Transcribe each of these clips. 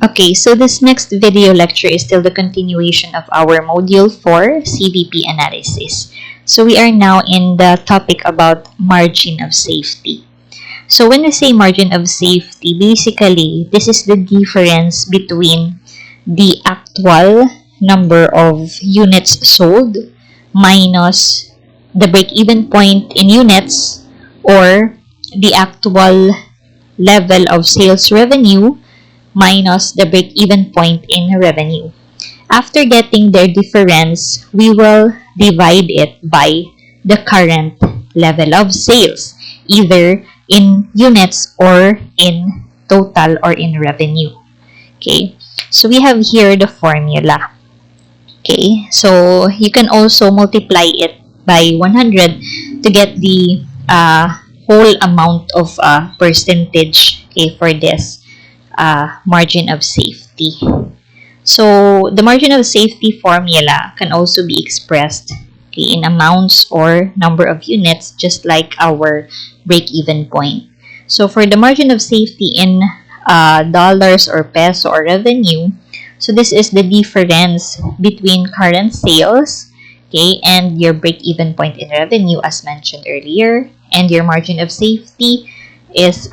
Okay, so this next video lecture is still the continuation of our Module 4 CVP analysis. So we are now in the topic about margin of safety. So when we say margin of safety, basically, this is the difference between the actual number of units sold minus the break-even point in units, or the actual level of sales revenue minus the break-even point in revenue. After getting their difference, we will divide it by the current level of sales, either in units or in total or in revenue. Okay, so we have here the formula. Okay, so you can also multiply it by 100 to get the whole amount of percentage, okay, for this margin of safety. So the margin of safety formula can also be expressed, okay, in amounts or number of units, just like our break-even point. So for the margin of safety in dollars or peso or revenue, so this is the difference between current sales, okay, and your break-even point in revenue, as mentioned earlier. And your margin of safety is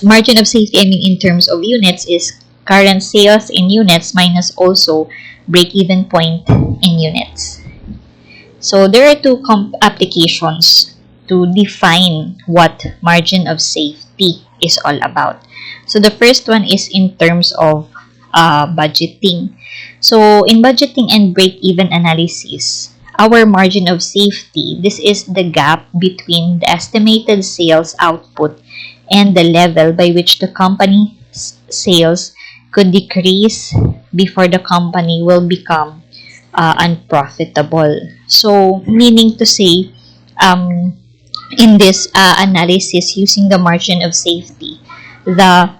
margin of safety, I mean, in terms of units, is current sales in units minus also break-even point in units. So there are two applications to define what margin of safety is all about. So the first one is in terms of budgeting. So in budgeting and break-even analysis, our margin of safety, this is the gap between the estimated sales output and the level by which the company's sales could decrease before the company will become unprofitable. So, meaning to say, in this analysis using the margin of safety, the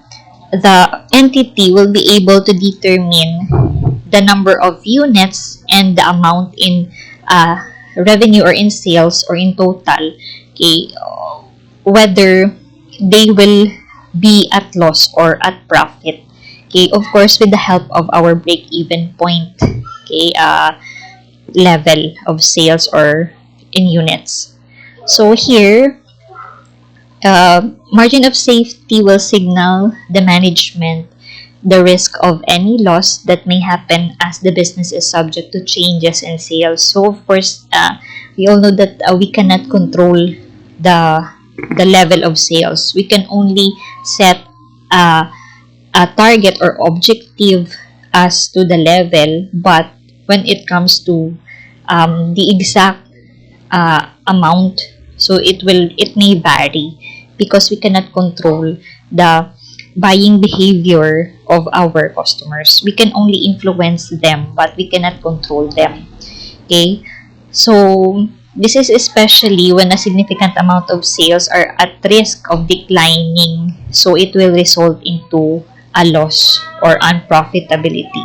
entity will be able to determine the number of units and the amount in revenue or in sales or in total, okay, whether they will be at loss or at profit, okay, of course with the help of our break-even point, okay, level of sales or in units. So here, margin of safety will signal the management the risk of any loss that may happen as the business is subject to changes in sales. So of course, we all know that we cannot control the level of sales. We can only set a target or objective as to the level, but when it comes to the exact amount, so it may vary because we cannot control the buying behavior of our customers. We can only influence them, but we cannot control them. Okay, so this is especially when a significant amount of sales are at risk of declining, so it will result into a loss or unprofitability.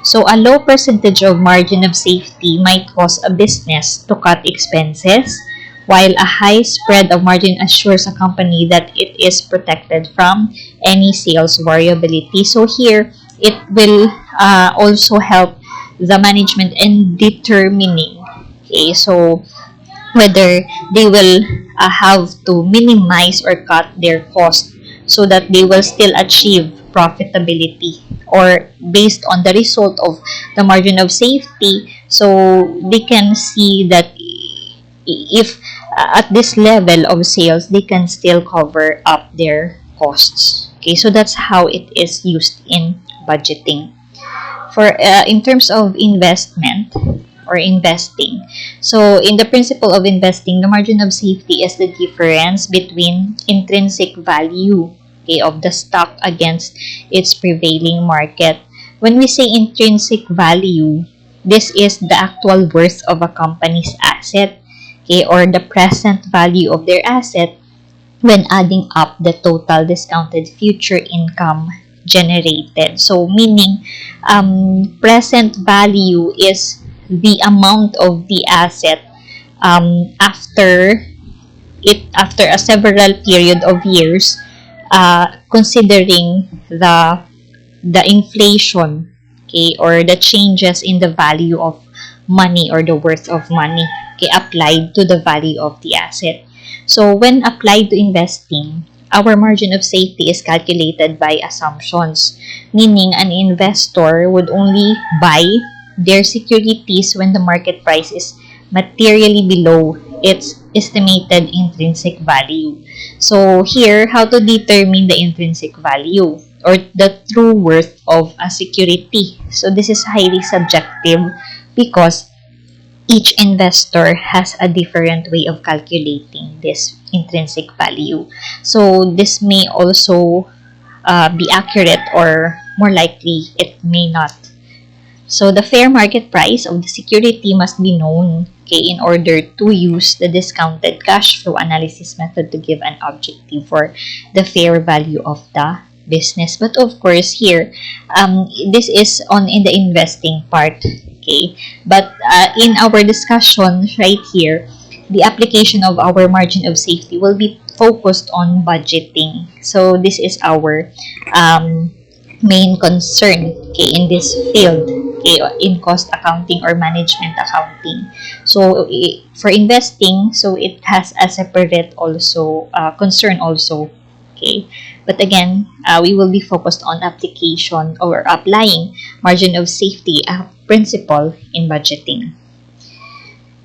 So a low percentage of margin of safety might cause a business to cut expenses, while a high spread of margin assures a company that it is protected from any sales variability. So here, it will also help the management in determining, okay, so whether they will have to minimize or cut their cost so that they will still achieve profitability, or based on the result of the margin of safety, so they can see that if at this level of sales, they can still cover up their costs. Okay, so that's how it is used in budgeting. For in terms of investment or investing, so in the principle of investing, the margin of safety is the difference between intrinsic value, okay, of the stock against its prevailing market. When we say intrinsic value, this is the actual worth of a company's asset, okay, or the present value of their asset when adding up the total discounted future income generated. So meaning, present value is the amount of the asset after a several period of years, considering the inflation, okay, or the changes in the value of money or the worth of money, okay, applied to the value of the asset. So when applied to investing, our margin of safety is calculated by assumptions, meaning an investor would only buy their securities when the market price is materially below its estimated intrinsic value. So here, how to determine the intrinsic value or the true worth of a security. So this is highly subjective because each investor has a different way of calculating this intrinsic value. So this may also be accurate, or more likely it may not. So the fair market price of the security must be known, okay, in order to use the discounted cash flow analysis method to give an objective for the fair value of the business. But of course here, this is on in the investing part, okay. But in our discussion right here, the application of our margin of safety will be focused on budgeting. So this is our main concern, okay, in this field, okay, in cost accounting or management accounting. So for investing, so it has a separate also concern also, okay. But again, we will be focused on application or applying margin of safety principle in budgeting.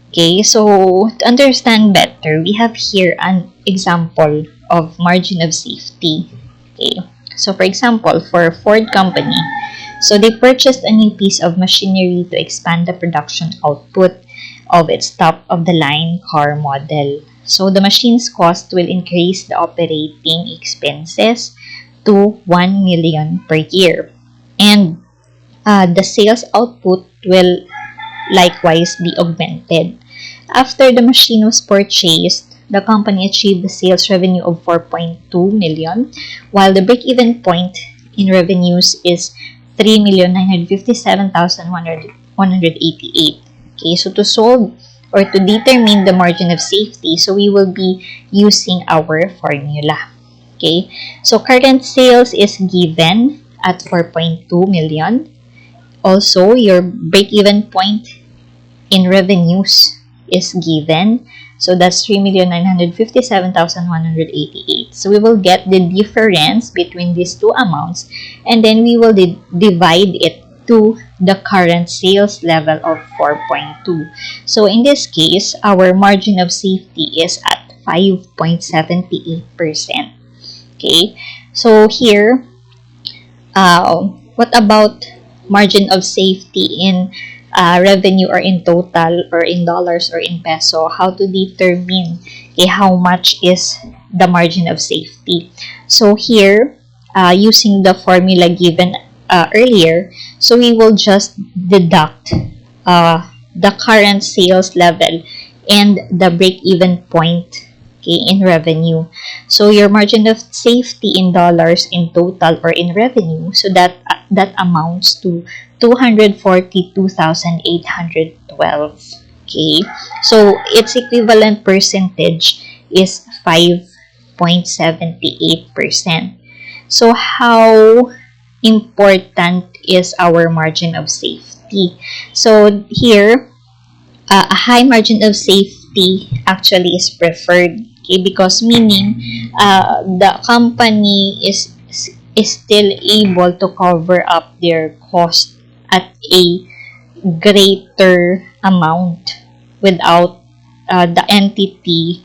Okay, so to understand better, we have here an example of margin of safety. Okay, so for example, for Ford company, so they purchased a new piece of machinery to expand the production output of its top-of-the-line car model. So the machine's cost will increase the operating expenses to 1 million per year. And the sales output will likewise be augmented. After the machine was purchased, the company achieved the sales revenue of 4.2 million, while the break-even point in revenues is 3,957,188. Okay, so to solve or to determine the margin of safety, so we will be using our formula. Okay, so current sales is given at 4.2 million. Also, your break-even point in revenues is given. So that's 3,957,188. So we will get the difference between these two amounts, and then we will divide it to the current sales level of 4.2. So in this case, our margin of safety is at 5.78%. Okay, so here, what about margin of safety in revenue or in total or in dollars or in peso? How to determine, okay, how much is the margin of safety? So here, using the formula given earlier, so we will just deduct the current sales level and the break-even point, okay, in revenue. So your margin of safety in dollars in total or in revenue, so that amounts to 242,812. Okay, so its equivalent percentage is 5.78%. So how important is our margin of safety? So here, a high margin of safety actually is preferred, okay, because meaning the company is still able to cover up their cost at a greater amount without the entity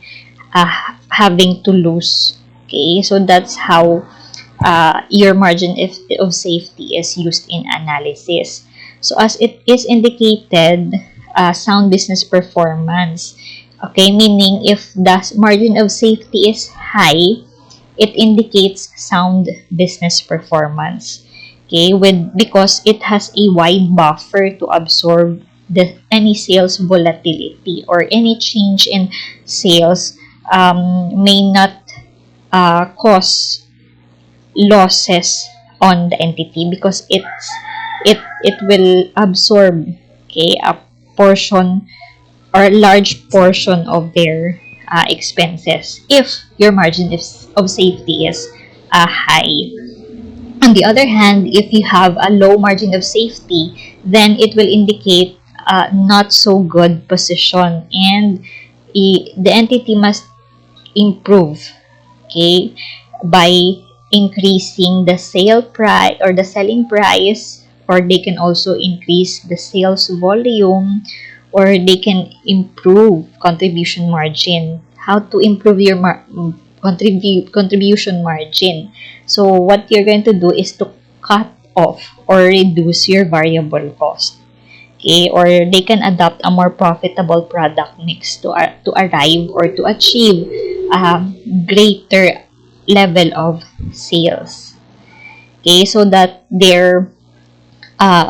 having to lose. Okay, so that's how your margin of safety is used in analysis. So as it is indicated, sound business performance. Okay, meaning if the margin of safety is high, it indicates sound business performance. Okay, because it has a wide buffer to absorb any sales volatility, or any change in sales may not cause losses on the entity, because it will absorb, okay, a portion or a large portion of their expenses if your margin of safety is high. On the other hand, if you have a low margin of safety, then it will indicate not so good position, and the entity must improve, okay, by increasing the sale price or the selling price, or they can also increase the sales volume, or they can improve contribution margin. How to improve your contribution margin? So what you're going to do is to cut off or reduce your variable cost. Okay, or they can adopt a more profitable product mix to arrive or to achieve a greater level of sales. Okay, so that their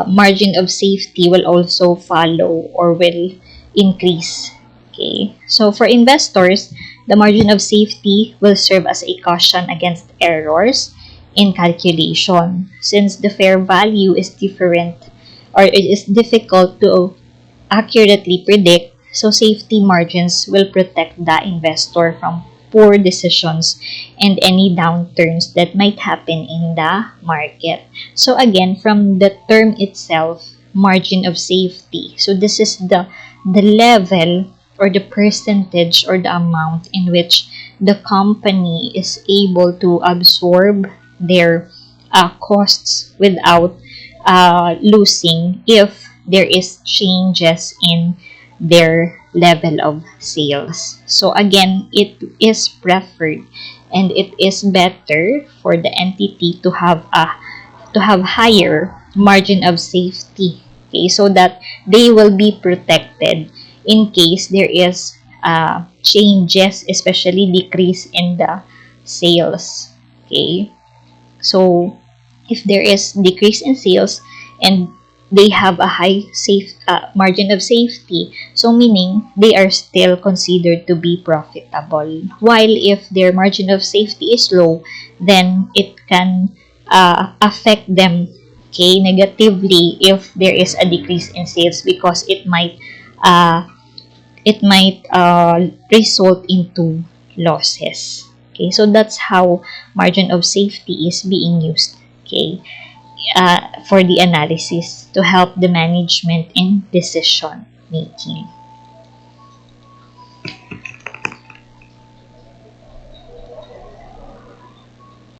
margin of safety will also follow or will increase. Okay, so for investors, the margin of safety will serve as a caution against errors in calculation, since the fair value is different or it is difficult to accurately predict. So safety margins will protect the investor from poor decisions and any downturns that might happen in the market. So again, from the term itself, margin of safety. So this is the level or the percentage or the amount in which the company is able to absorb their costs without losing if there is changes in their level of sales. So again, it is preferred and it is better for the entity to have higher margin of safety, okay, so that they will be protected in case there is changes, especially decrease in the sales. Okay, so if there is decrease in sales and they have a high safe margin of safety, so meaning they are still considered to be profitable. While if their margin of safety is low, then it can affect them, okay, negatively if there is a decrease in sales, because uh, it might result into losses. Okay, so that's how margin of safety is being used. Okay, for the analysis to help the management in decision making.